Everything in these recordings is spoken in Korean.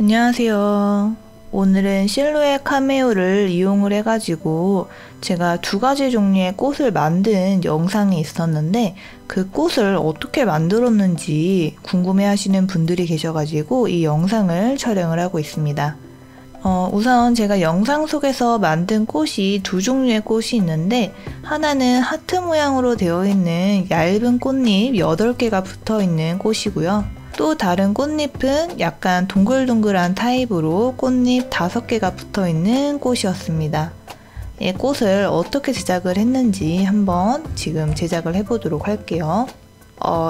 안녕하세요. 오늘은 실루엣 카메오를 이용을 해가지고 제가 두 가지 종류의 꽃을 만든 영상이 있었는데 그 꽃을 어떻게 만들었는지 궁금해 하시는 분들이 계셔가지고 이 영상을 촬영을 하고 있습니다. 우선 제가 영상 속에서 만든 꽃이 두 종류의 꽃이 있는데 하나는 하트 모양으로 되어 있는 얇은 꽃잎 8개가 붙어 있는 꽃이고요. 또 다른 꽃잎은 약간 동글동글한 타입으로 꽃잎 5개가 붙어 있는 꽃이었습니다. 이 꽃을 어떻게 제작을 했는지 한번 지금 제작을 해보도록 할게요.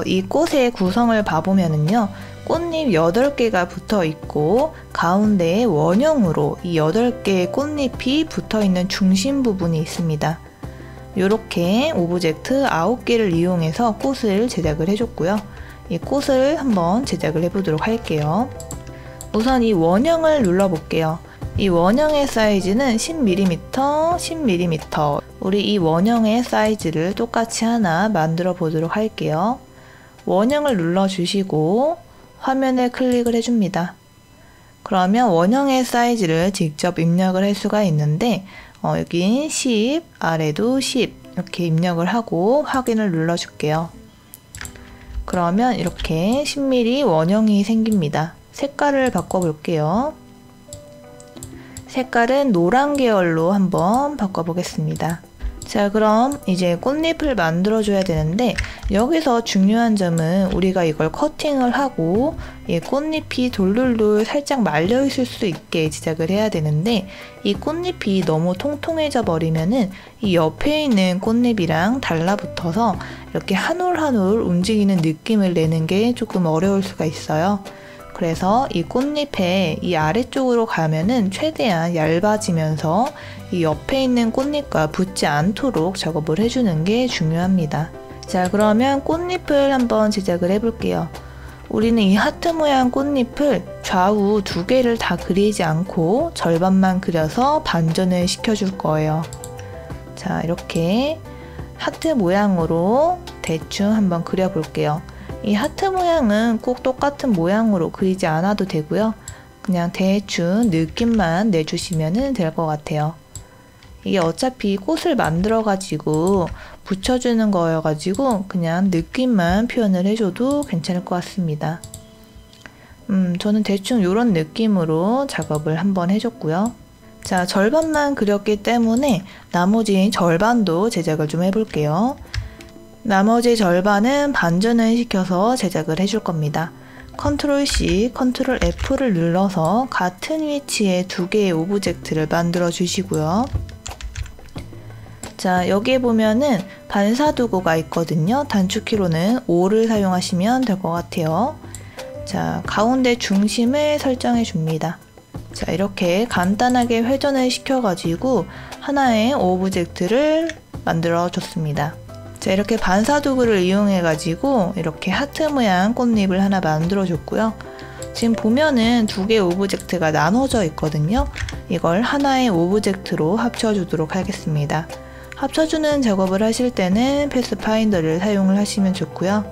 이 꽃의 구성을 봐보면은요. 꽃잎 8개가 붙어 있고 가운데에 원형으로 이 8개의 꽃잎이 붙어 있는 중심 부분이 있습니다. 이렇게 오브젝트 9개를 이용해서 꽃을 제작을 해줬고요. 이 꽃을 한번 제작을 해보도록 할게요. 우선 이 원형을 눌러볼게요. 이 원형의 사이즈는 10mm, 10mm. 우리 이 원형의 사이즈를 똑같이 하나 만들어 보도록 할게요. 원형을 눌러주시고 화면에 클릭을 해줍니다. 그러면 원형의 사이즈를 직접 입력을 할 수가 있는데 여기 10, 아래도 10 이렇게 입력을 하고 확인을 눌러줄게요. 그러면 이렇게 10mm 원형이 생깁니다. 색깔을 바꿔볼게요. 색깔은 노란 계열로 한번 바꿔보겠습니다. 자, 그럼 이제 꽃잎을 만들어줘야 되는데 여기서 중요한 점은 우리가 이걸 커팅을 하고 이 꽃잎이 돌돌돌 살짝 말려 있을 수 있게 제작을 해야 되는데 이 꽃잎이 너무 통통해져 버리면은 이 옆에 있는 꽃잎이랑 달라붙어서 이렇게 한 올 한 올 움직이는 느낌을 내는 게 조금 어려울 수가 있어요. 그래서 이 꽃잎의 이 아래쪽으로 가면은 최대한 얇아지면서 이 옆에 있는 꽃잎과 붙지 않도록 작업을 해주는 게 중요합니다. 자, 그러면 꽃잎을 한번 제작을 해볼게요. 우리는 이 하트 모양 꽃잎을 좌우 2개를 다 그리지 않고 절반만 그려서 반전을 시켜줄 거예요. 자, 이렇게 하트 모양으로 대충 한번 그려볼게요. 이 하트 모양은 꼭 똑같은 모양으로 그리지 않아도 되고요. 그냥 대충 느낌만 내주시면 될 것 같아요. 이게 어차피 꽃을 만들어 가지고 붙여주는 거여 가지고 그냥 느낌만 표현을 해줘도 괜찮을 것 같습니다. 저는 대충 이런 느낌으로 작업을 한번 해줬고요. 자, 절반만 그렸기 때문에 나머지 절반도 제작을 좀 해볼게요. 나머지 절반은 반전을 시켜서 제작을 해줄 겁니다. 컨트롤 C, 컨트롤 F를 눌러서 같은 위치에 2개의 오브젝트를 만들어 주시고요. 자, 여기에 보면은 반사도구가 있거든요. 단축키로는 5를 사용하시면 될 것 같아요. 자, 가운데 중심을 설정해 줍니다. 자, 이렇게 간단하게 회전을 시켜가지고 하나의 오브젝트를 만들어 줬습니다. 자, 이렇게 반사도구를 이용해 가지고 이렇게 하트 모양 꽃잎을 하나 만들어 줬고요. 지금 보면은 2개의 오브젝트가 나눠져 있거든요. 이걸 하나의 오브젝트로 합쳐 주도록 하겠습니다. 합쳐주는 작업을 하실 때는 패스파인더를 사용을 하시면 좋고요.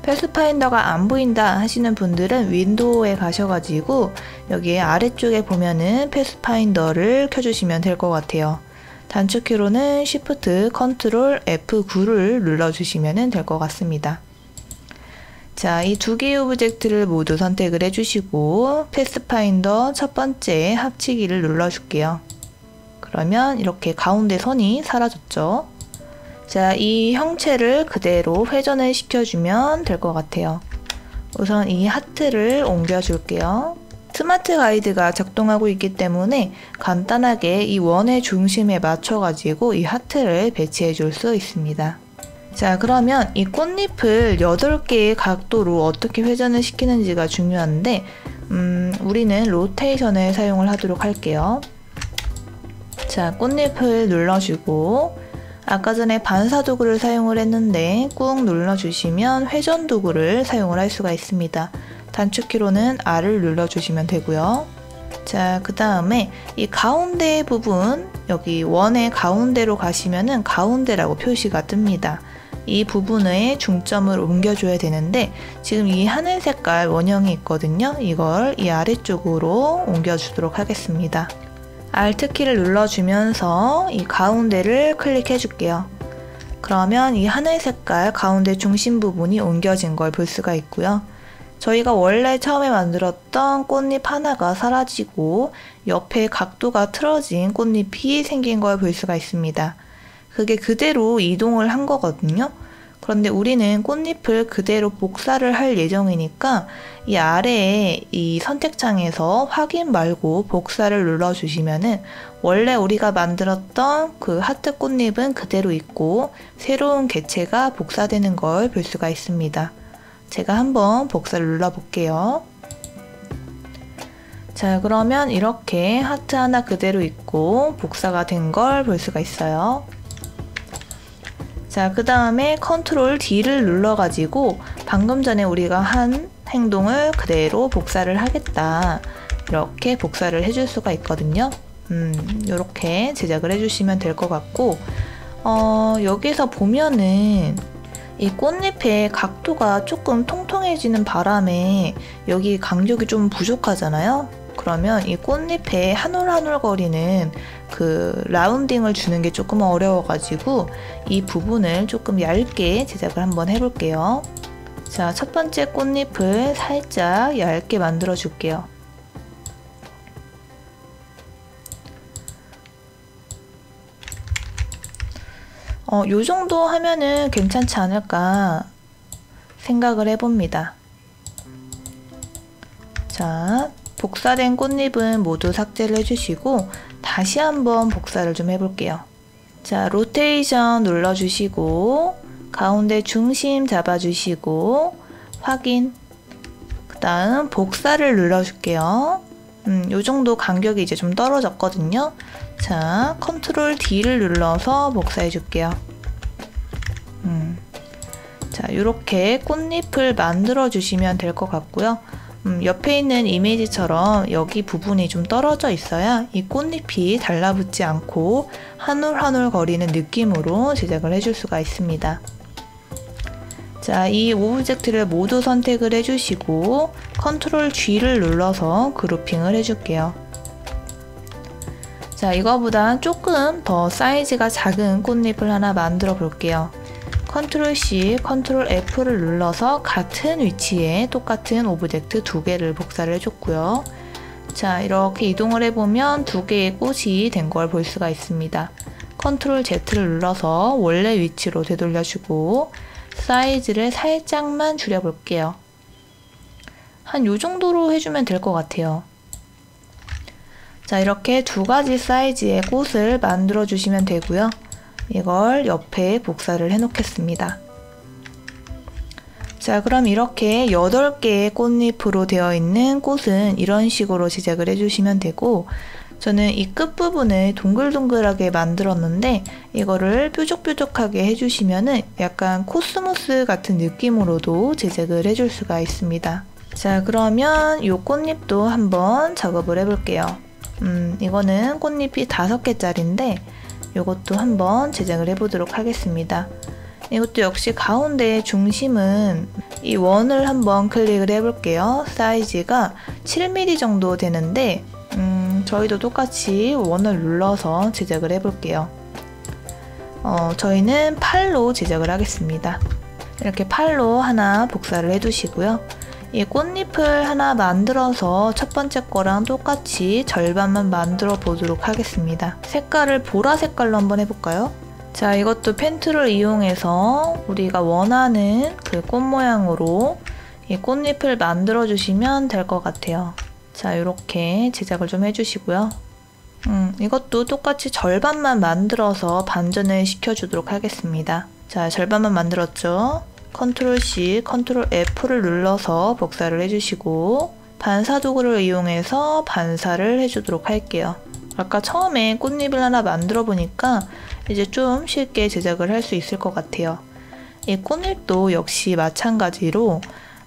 패스파인더가 안 보인다 하시는 분들은 윈도우에 가셔가지고 여기 아래쪽에 보면은 패스파인더를 켜주시면 될 것 같아요. 단축키로는 Shift, Ctrl, F9를 눌러주시면 될 것 같습니다. 자, 이 2개의 오브젝트를 모두 선택을 해주시고 패스파인더 첫 번째 합치기를 눌러줄게요. 그러면 이렇게 가운데 선이 사라졌죠. 자, 이 형체를 그대로 회전을 시켜주면 될 것 같아요. 우선 이 하트를 옮겨줄게요. 스마트 가이드가 작동하고 있기 때문에 간단하게 이 원의 중심에 맞춰가지고 이 하트를 배치해 줄 수 있습니다. 자, 그러면 이 꽃잎을 8개의 각도로 어떻게 회전을 시키는지가 중요한데 우리는 로테이션을 사용을 하도록 할게요. 자, 꽃잎을 눌러주고 아까 전에 반사 도구를 사용을 했는데 꾹 눌러주시면 회전 도구를 사용을 할 수가 있습니다. 단축키로는 R을 눌러주시면 되고요. 자, 그 다음에 이 가운데 부분 여기 원의 가운데로 가시면은 가운데라고 표시가 뜹니다. 이 부분에 중점을 옮겨줘야 되는데 지금 이 하늘 색깔 원형이 있거든요. 이걸 이 아래쪽으로 옮겨주도록 하겠습니다. Alt키를 눌러주면서 이 가운데를 클릭해 줄게요. 그러면 이 하늘 색깔 가운데 중심 부분이 옮겨진 걸 볼 수가 있고요. 저희가 원래 처음에 만들었던 꽃잎 하나가 사라지고 옆에 각도가 틀어진 꽃잎이 생긴 걸 볼 수가 있습니다. 그게 그대로 이동을 한 거거든요. 그런데 우리는 꽃잎을 그대로 복사를 할 예정이니까 이 아래에 이 선택창에서 확인 말고 복사를 눌러주시면은 원래 우리가 만들었던 그 하트 꽃잎은 그대로 있고 새로운 개체가 복사되는 걸 볼 수가 있습니다. 제가 한번 복사를 눌러볼게요. 자, 그러면 이렇게 하트 하나 그대로 있고 복사가 된 걸 볼 수가 있어요. 자, 그 다음에 컨트롤 D를 눌러가지고 방금 전에 우리가 한 행동을 그대로 복사를 하겠다. 이렇게 복사를 해줄 수가 있거든요. 이렇게 제작을 해주시면 될 것 같고, 여기서 보면은 이 꽃잎의 각도가 조금 통통해지는 바람에 여기 간격이 좀 부족하잖아요. 그러면 이 꽃잎에 한 올 한 올 거리는 그 라운딩을 주는 게 조금 어려워가지고 이 부분을 조금 얇게 제작을 한번 해볼게요. 자, 첫 번째 꽃잎을 살짝 얇게 만들어 줄게요. 요 정도 하면은 괜찮지 않을까 생각을 해봅니다. 자, 복사된 꽃잎은 모두 삭제를 해주시고 다시 한번 복사를 좀 해볼게요. 자, 로테이션 눌러주시고 가운데 중심 잡아주시고 확인, 그 다음 복사를 눌러줄게요. 요 정도 간격이 이제 좀 떨어졌거든요. 자, 컨트롤 D를 눌러서 복사해 줄게요. 자, 이렇게 꽃잎을 만들어 주시면 될 것 같고요. 옆에 있는 이미지처럼 여기 부분이 좀 떨어져 있어야 이 꽃잎이 달라붙지 않고 한 올 한 올 거리는 느낌으로 제작을 해줄 수가 있습니다. 자, 이 오브젝트를 모두 선택을 해주시고 컨트롤 G를 눌러서 그룹핑을 해줄게요. 자, 이거보다 조금 더 사이즈가 작은 꽃잎을 하나 만들어 볼게요. 컨트롤 C, 컨트롤 F를 눌러서 같은 위치에 똑같은 오브젝트 두 개를 복사를 해줬고요. 자, 이렇게 이동을 해보면 두 개의 꽃이 된 걸 볼 수가 있습니다. 컨트롤 Z를 눌러서 원래 위치로 되돌려주고 사이즈를 살짝만 줄여볼게요. 한 요 정도로 해주면 될 것 같아요. 자, 이렇게 두 가지 사이즈의 꽃을 만들어 주시면 되고요. 이걸 옆에 복사를 해 놓겠습니다. 자, 그럼 이렇게 8개의 꽃잎으로 되어 있는 꽃은 이런 식으로 제작을 해주시면 되고, 저는 이 끝부분을 동글동글하게 만들었는데 이거를 뾰족뾰족하게 해주시면은 약간 코스모스 같은 느낌으로도 제작을 해줄 수가 있습니다. 자, 그러면 이 꽃잎도 한번 작업을 해볼게요. 이거는 꽃잎이 5개짜리인데 이것도 한번 제작을 해보도록 하겠습니다. 이것도 역시 가운데 중심은 이 원을 한번 클릭을 해볼게요. 사이즈가 7mm 정도 되는데 저희도 똑같이 원을 눌러서 제작을 해볼게요. 저희는 8로 제작을 하겠습니다. 이렇게 8로 하나 복사를 해두시고요. 이 꽃잎을 하나 만들어서 첫 번째 거랑 똑같이 절반만 만들어 보도록 하겠습니다. 색깔을 보라 색깔로 한번 해볼까요? 자, 이것도 펜툴을 이용해서 우리가 원하는 그 꽃 모양으로 이 꽃잎을 만들어 주시면 될 것 같아요. 자, 이렇게 제작을 좀 해주시고요. 이것도 똑같이 절반만 만들어서 반전을 시켜주도록 하겠습니다. 자, 절반만 만들었죠? 컨트롤 C, 컨트롤 F를 눌러서 복사를 해주시고 반사 도구를 이용해서 반사를 해주도록 할게요. 아까 처음에 꽃잎을 하나 만들어 보니까 이제 좀 쉽게 제작을 할 수 있을 것 같아요. 이 꽃잎도 역시 마찬가지로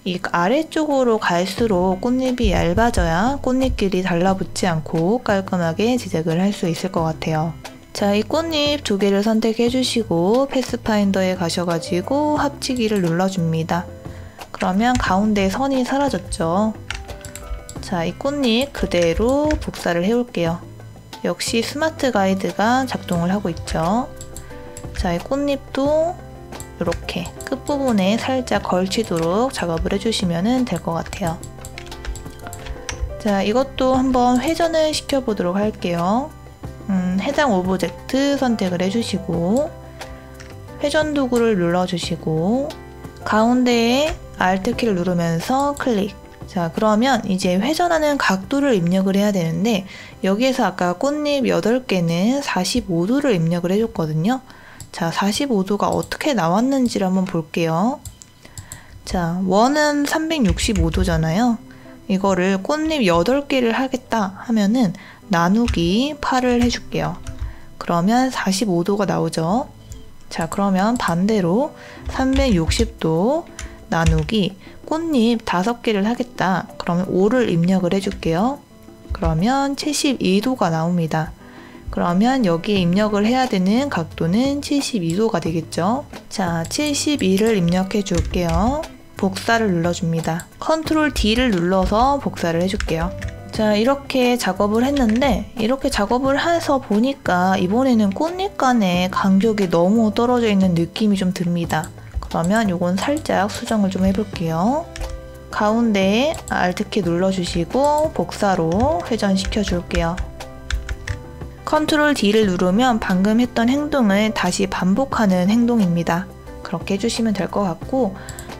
이 아래쪽으로 갈수록 꽃잎이 얇아져야 꽃잎끼리 달라붙지 않고 깔끔하게 제작을 할 수 있을 것 같아요. 자, 이 꽃잎 두 개를 선택해 주시고 패스파인더에 가셔가지고 합치기를 눌러줍니다. 그러면 가운데 선이 사라졌죠. 자, 이 꽃잎 그대로 복사를 해올게요. 역시 스마트 가이드가 작동을 하고 있죠. 자, 이 꽃잎도 이렇게 끝부분에 살짝 걸치도록 작업을 해주시면 될 것 같아요. 자, 이것도 한번 회전을 시켜보도록 할게요. 해당 오브젝트 선택을 해주시고 회전 도구를 눌러주시고 가운데에 Alt키를 누르면서 클릭. 자, 그러면 이제 회전하는 각도를 입력을 해야 되는데 여기에서 아까 꽃잎 8개는 45도를 입력을 해줬거든요. 자, 45도가 어떻게 나왔는지를 한번 볼게요. 자, 원은 365도잖아요. 이거를 꽃잎 8개를 하겠다 하면은 나누기 8을 해줄게요. 그러면 45도가 나오죠. 자, 그러면 반대로 360도 나누기 꽃잎 5개를 하겠다. 그러면 5를 입력을 해줄게요. 그러면 72도가 나옵니다. 그러면 여기에 입력을 해야 되는 각도는 72도가 되겠죠. 자, 72를 입력해 줄게요. 복사를 눌러줍니다. Ctrl D를 눌러서 복사를 해줄게요. 자, 이렇게 작업을 했는데 이렇게 작업을 해서 보니까 이번에는 꽃잎 간의 간격이 너무 떨어져 있는 느낌이 좀 듭니다. 그러면 이건 살짝 수정을 좀 해볼게요. 가운데에 Alt키 눌러주시고 복사로 회전시켜 줄게요. Ctrl D를 누르면 방금 했던 행동을 다시 반복하는 행동입니다. 그렇게 해주시면 될 것 같고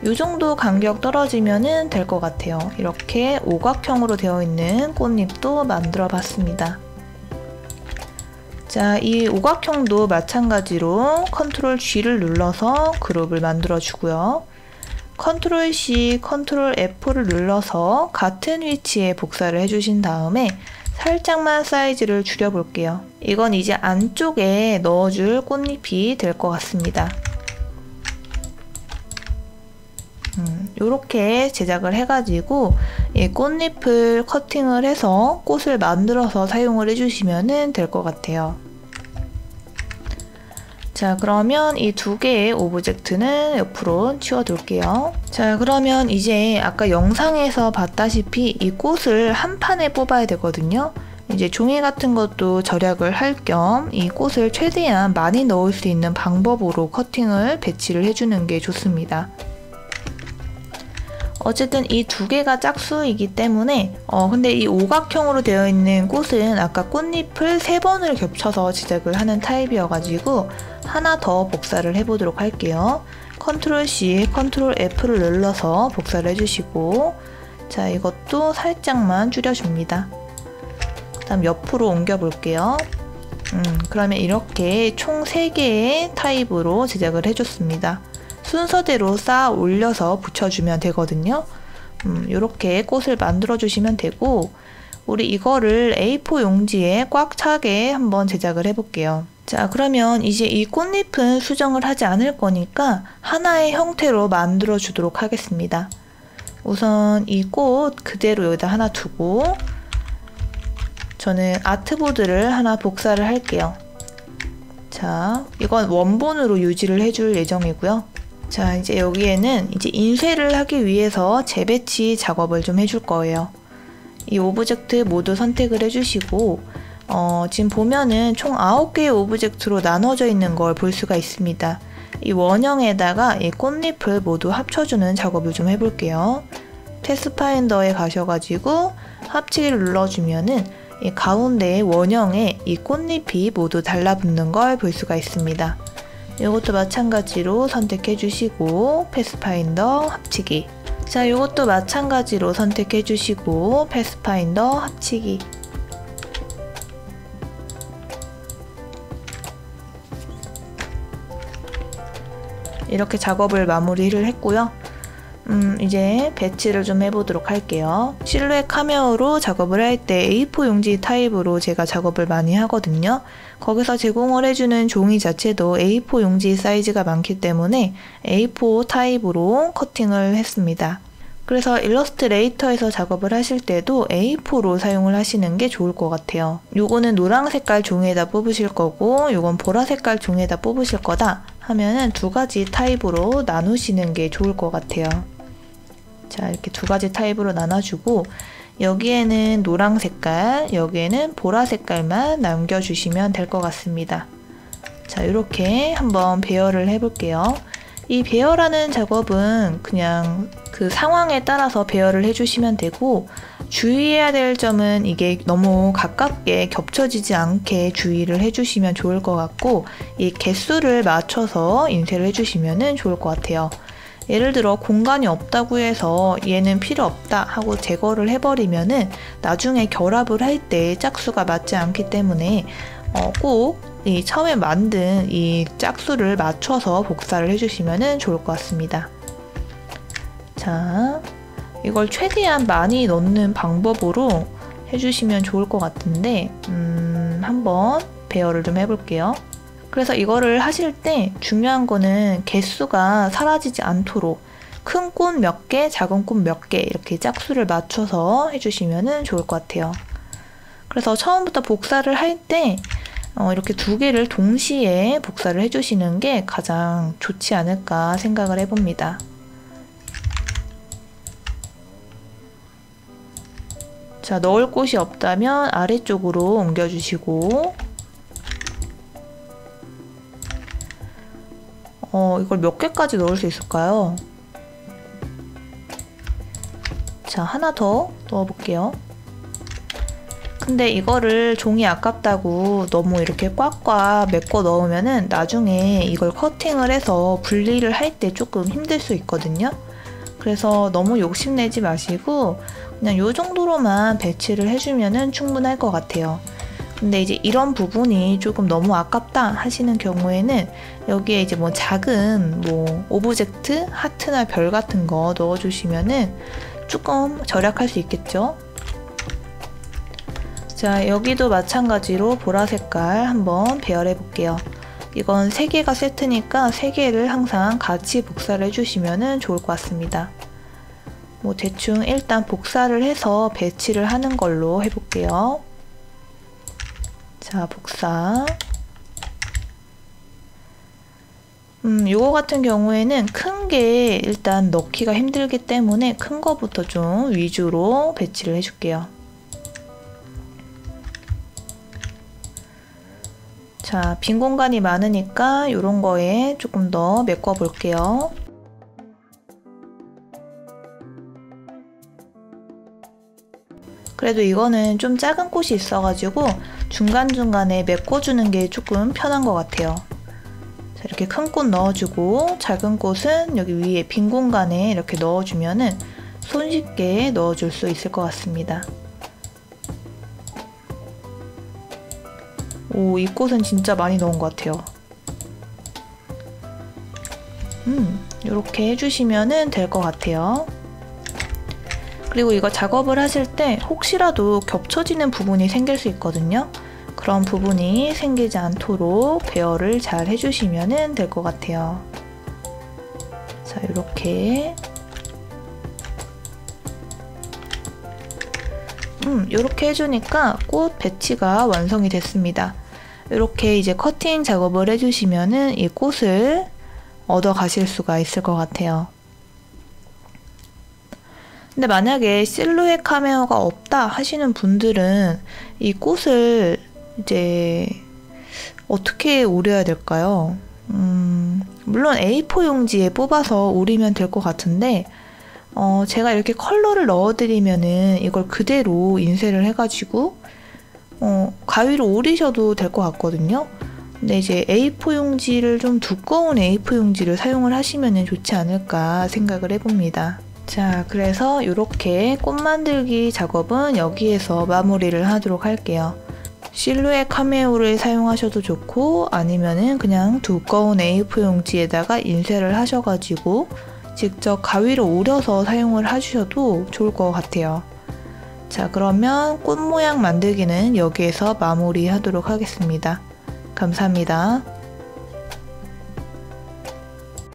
이 정도 간격 떨어지면 될 것 같아요. 이렇게 오각형으로 되어 있는 꽃잎도 만들어 봤습니다. 자, 이 오각형도 마찬가지로 Ctrl G를 눌러서 그룹을 만들어 주고요. Ctrl C, Ctrl F를 눌러서 같은 위치에 복사를 해주신 다음에 살짝만 사이즈를 줄여볼게요. 이건 이제 안쪽에 넣어줄 꽃잎이 될 것 같습니다. 이렇게 제작을 해가지고 이 꽃잎을 커팅을 해서 꽃을 만들어서 사용을 해주시면 될 것 같아요. 자, 그러면 이 두 개의 오브젝트는 옆으로 치워둘게요. 자, 그러면 이제 아까 영상에서 봤다시피 이 꽃을 한 판에 뽑아야 되거든요. 이제 종이 같은 것도 절약을 할 겸 이 꽃을 최대한 많이 넣을 수 있는 방법으로 커팅을 배치를 해주는 게 좋습니다. 어쨌든 이 두 개가 짝수이기 때문에 근데 이 오각형으로 되어 있는 꽃은 아까 꽃잎을 3번을 겹쳐서 제작을 하는 타입이어가지고 하나 더 복사를 해보도록 할게요. Ctrl C, Ctrl F를 눌러서 복사를 해주시고 자, 이것도 살짝만 줄여줍니다. 그 다음 옆으로 옮겨 볼게요. 그러면 이렇게 총 3개의 타입으로 제작을 해줬습니다. 순서대로 쌓아 올려서 붙여주면 되거든요. 이렇게 꽃을 만들어 주시면 되고 우리 이거를 A4 용지에 꽉 차게 한번 제작을 해볼게요. 자, 그러면 이제 이 꽃잎은 수정을 하지 않을 거니까 하나의 형태로 만들어 주도록 하겠습니다. 우선 이 꽃 그대로 여기다 하나 두고 저는 아트보드를 하나 복사를 할게요. 자, 이건 원본으로 유지를 해줄 예정이고요. 자, 이제 여기에는 이제 인쇄를 하기 위해서 재배치 작업을 좀 해줄 거예요. 이 오브젝트 모두 선택을 해주시고 지금 보면은 총 9개의 오브젝트로 나눠져 있는 걸 볼 수가 있습니다. 이 원형에다가 이 꽃잎을 모두 합쳐주는 작업을 좀 해볼게요. 패스파인더에 가셔가지고 합치기를 눌러주면은 이 가운데 원형에 이 꽃잎이 모두 달라붙는 걸 볼 수가 있습니다. 이것도 마찬가지로 선택해 주시고 패스파인더 합치기. 자, 이것도 마찬가지로 선택해 주시고 패스파인더 합치기. 이렇게 작업을 마무리를 했고요. 이제 배치를 좀 해보도록 할게요. 실루엣 카메오로 작업을 할 때 A4 용지 타입으로 제가 작업을 많이 하거든요. 거기서 제공을 해주는 종이 자체도 A4 용지 사이즈가 많기 때문에 A4 타입으로 커팅을 했습니다. 그래서 일러스트레이터에서 작업을 하실 때도 A4로 사용을 하시는 게 좋을 것 같아요. 요거는 노랑 색깔 종이에다 뽑으실 거고 요건 보라 색깔 종이에다 뽑으실 거다 하면은 두 가지 타입으로 나누시는 게 좋을 것 같아요. 자, 이렇게 두 가지 타입으로 나눠주고 여기에는 노랑 색깔, 여기에는 보라 색깔만 남겨주시면 될 것 같습니다. 자, 이렇게 한번 배열을 해볼게요. 이 배열하는 작업은 그냥 그 상황에 따라서 배열을 해주시면 되고 주의해야 될 점은 이게 너무 가깝게 겹쳐지지 않게 주의를 해주시면 좋을 것 같고 이 개수를 맞춰서 인쇄를 해주시면 좋을 것 같아요. 예를 들어 공간이 없다고 해서 얘는 필요 없다 하고 제거를 해버리면은 나중에 결합을 할 때 짝수가 맞지 않기 때문에 꼭 이 처음에 만든 이 짝수를 맞춰서 복사를 해주시면 좋을 것 같습니다. 자, 이걸 최대한 많이 넣는 방법으로 해주시면 좋을 것 같은데 한번 배열을 좀 해볼게요. 그래서 이거를 하실 때 중요한 거는 개수가 사라지지 않도록 큰 꽃 몇 개, 작은 꽃 몇 개 이렇게 짝수를 맞춰서 해주시면 좋을 것 같아요. 그래서 처음부터 복사를 할 때 이렇게 두 개를 동시에 복사를 해주시는 게 가장 좋지 않을까 생각을 해봅니다. 자, 넣을 곳이 없다면 아래쪽으로 옮겨주시고 이걸 몇 개까지 넣을 수 있을까요? 자, 하나 더 넣어볼게요. 근데 이거를 종이 아깝다고 너무 이렇게 꽉꽉 메꿔 넣으면은 나중에 이걸 커팅을 해서 분리를 할 때 조금 힘들 수 있거든요. 그래서 너무 욕심내지 마시고 그냥 이 정도로만 배치를 해주면은 충분할 것 같아요. 근데 이제 이런 부분이 조금 너무 아깝다 하시는 경우에는 여기에 이제 뭐 작은 뭐 오브젝트, 하트나 별 같은 거 넣어주시면은 조금 절약할 수 있겠죠. 자, 여기도 마찬가지로 보라 색깔 한번 배열해 볼게요. 이건 3개가 세트니까 3개를 항상 같이 복사를 해주시면 좋을 것 같습니다. 뭐 대충 일단 복사를 해서 배치를 하는 걸로 해볼게요. 자, 복사. 요거 같은 경우에는 큰 게 일단 넣기가 힘들기 때문에 큰 거부터 좀 위주로 배치를 해줄게요. 자, 빈 공간이 많으니까 이런 거에 조금 더 메꿔 볼게요. 그래도 이거는 좀 작은 꽃이 있어가지고 중간중간에 메꿔주는 게 조금 편한 것 같아요. 자, 이렇게 큰 꽃 넣어주고 작은 꽃은 여기 위에 빈 공간에 이렇게 넣어주면은 손쉽게 넣어줄 수 있을 것 같습니다. 오, 이 꽃은 진짜 많이 넣은 것 같아요. 이렇게 해주시면 될 것 같아요. 그리고 이거 작업을 하실 때 혹시라도 겹쳐지는 부분이 생길 수 있거든요. 그런 부분이 생기지 않도록 배열을 잘 해주시면 될 것 같아요. 자, 이렇게 이렇게 해주니까 꽃 배치가 완성이 됐습니다. 이렇게 이제 커팅 작업을 해주시면은 이 꽃을 얻어 가실 수가 있을 것 같아요. 근데 만약에 실루엣 카메오가 없다 하시는 분들은 이 꽃을 이제 어떻게 오려야 될까요? 물론 A4 용지에 뽑아서 오리면 될 것 같은데 제가 이렇게 컬러를 넣어드리면은 이걸 그대로 인쇄를 해가지고 가위로 오리셔도 될 것 같거든요. 근데 이제 A4 용지를 좀 두꺼운 A4 용지를 사용을 하시면 좋지 않을까 생각을 해봅니다. 자, 그래서 이렇게 꽃 만들기 작업은 여기에서 마무리를 하도록 할게요. 실루엣 카메오를 사용하셔도 좋고 아니면은 그냥 두꺼운 A4 용지에다가 인쇄를 하셔가지고 직접 가위로 오려서 사용을 해주셔도 좋을 것 같아요. 자, 그러면 꽃 모양 만들기는 여기에서 마무리하도록 하겠습니다. 감사합니다.